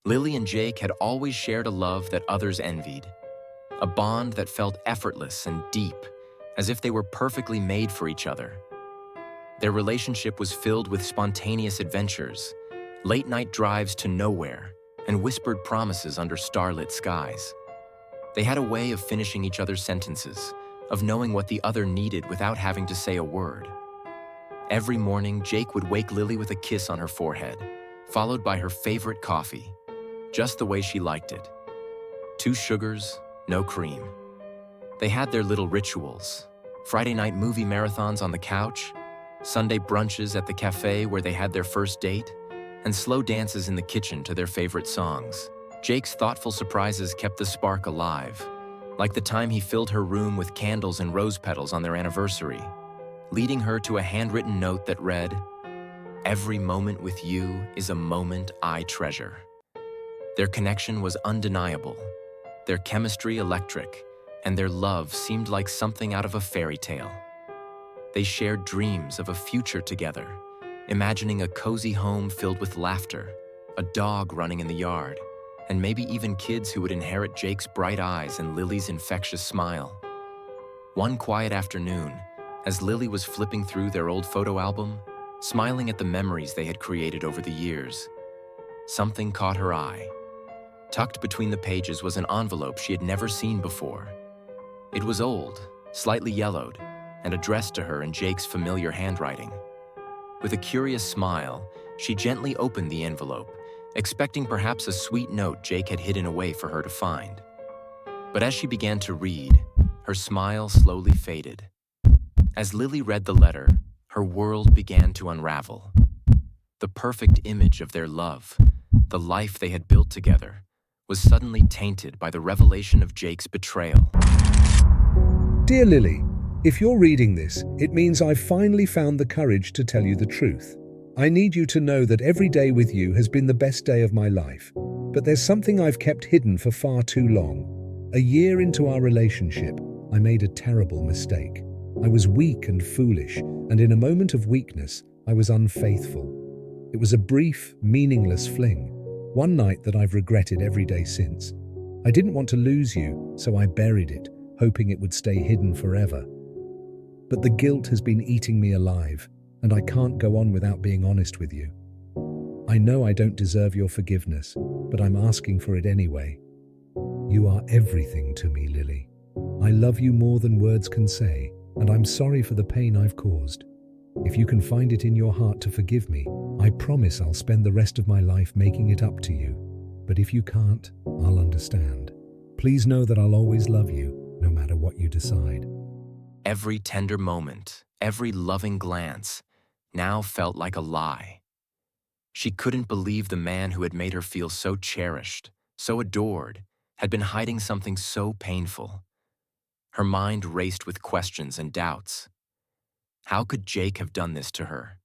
Lily and Jake had always shared a love that others envied, a bond that felt effortless and deep, as if they were perfectly made for each other. Their relationship was filled with spontaneous adventures, late-night drives to nowhere, and whispered promises under starlit skies. They had a way of finishing each other's sentences, of knowing what the other needed without having to say a word. Every morning, Jake would wake Lily with a kiss on her forehead, followed by her favorite coffee, just the way she liked it. 2 sugars, no cream. They had their little rituals: Friday night movie marathons on the couch, Sunday brunches at the cafe where they had their first date, and slow dances in the kitchen to their favorite songs. Jake's thoughtful surprises kept the spark alive, like the time he filled her room with candles and rose petals on their anniversary, leading her to a handwritten note that read, "Every moment with you is a moment I treasure." Their connection was undeniable, their chemistry electric, and their love seemed like something out of a fairy tale. They shared dreams of a future together, imagining a cozy home filled with laughter, a dog running in the yard, and maybe even kids who would inherit Jake's bright eyes and Lily's infectious smile. One quiet afternoon, as Lily was flipping through their old photo album, smiling at the memories they had created over the years, something caught her eye. Tucked between the pages was an envelope she had never seen before. It was old, slightly yellowed, and addressed to her in Jake's familiar handwriting. With a curious smile, she gently opened the envelope, expecting perhaps a sweet note Jake had hidden away for her to find. But as she began to read, her smile slowly faded. As Lily read the letter, her world began to unravel. The perfect image of their love, the life they had built together, was suddenly tainted by the revelation of Jake's betrayal. Dear Lily, if you're reading this, it means I've finally found the courage to tell you the truth. I need you to know that every day with you has been the best day of my life. But there's something I've kept hidden for far too long. A year into our relationship, I made a terrible mistake. I was weak and foolish, and in a moment of weakness, I was unfaithful. It was a brief, meaningless fling, one night that I've regretted every day since. I didn't want to lose you, so I buried it, hoping it would stay hidden forever. But the guilt has been eating me alive, and I can't go on without being honest with you. I know I don't deserve your forgiveness, but I'm asking for it anyway. You are everything to me, Lily. I love you more than words can say, and I'm sorry for the pain I've caused. If you can find it in your heart to forgive me, I promise I'll spend the rest of my life making it up to you. But if you can't, I'll understand. Please know that I'll always love you, no matter what you decide. Every tender moment, every loving glance, now felt like a lie. She couldn't believe the man who had made her feel so cherished, so adored, had been hiding something so painful. Her mind raced with questions and doubts. How could Jake have done this to her?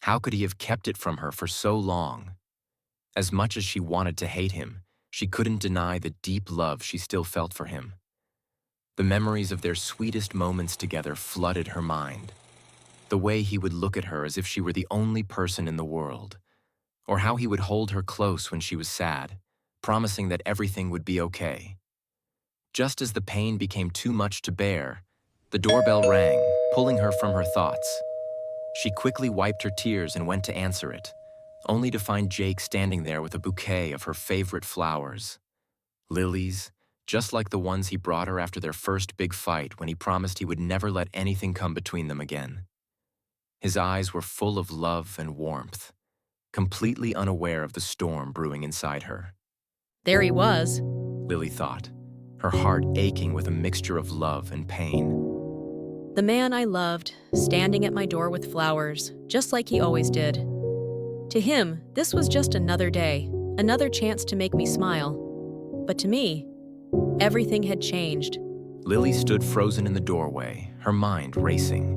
How could he have kept it from her for so long? As much as she wanted to hate him, she couldn't deny the deep love she still felt for him. The memories of their sweetest moments together flooded her mind. The way he would look at her as if she were the only person in the world, or how he would hold her close when she was sad, promising that everything would be okay. Just as the pain became too much to bear, the doorbell rang, pulling her from her thoughts. She quickly wiped her tears and went to answer it, only to find Jake standing there with a bouquet of her favorite flowers. Lilies, just like the ones he brought her after their first big fight when he promised he would never let anything come between them again. His eyes were full of love and warmth, completely unaware of the storm brewing inside her. There he was, Lily thought, her heart aching with a mixture of love and pain. the man I loved, standing at my door with flowers, just like he always did. To him, this was just another day, another chance to make me smile. But to me, everything had changed. Lily stood frozen in the doorway, her mind racing.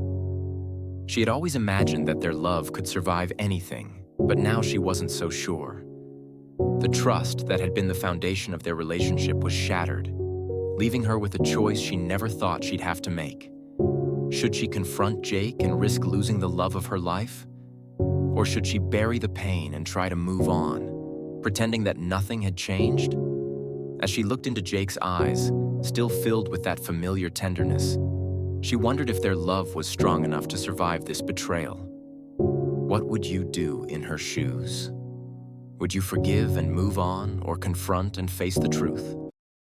She had always imagined that their love could survive anything, but now she wasn't so sure. The trust that had been the foundation of their relationship was shattered, leaving her with a choice she never thought she'd have to make. Should she confront Jake and risk losing the love of her life? Or should she bury the pain and try to move on, pretending that nothing had changed? As she looked into Jake's eyes, still filled with that familiar tenderness, she wondered if their love was strong enough to survive this betrayal. What would you do in her shoes? Would you forgive and move on, or confront and face the truth?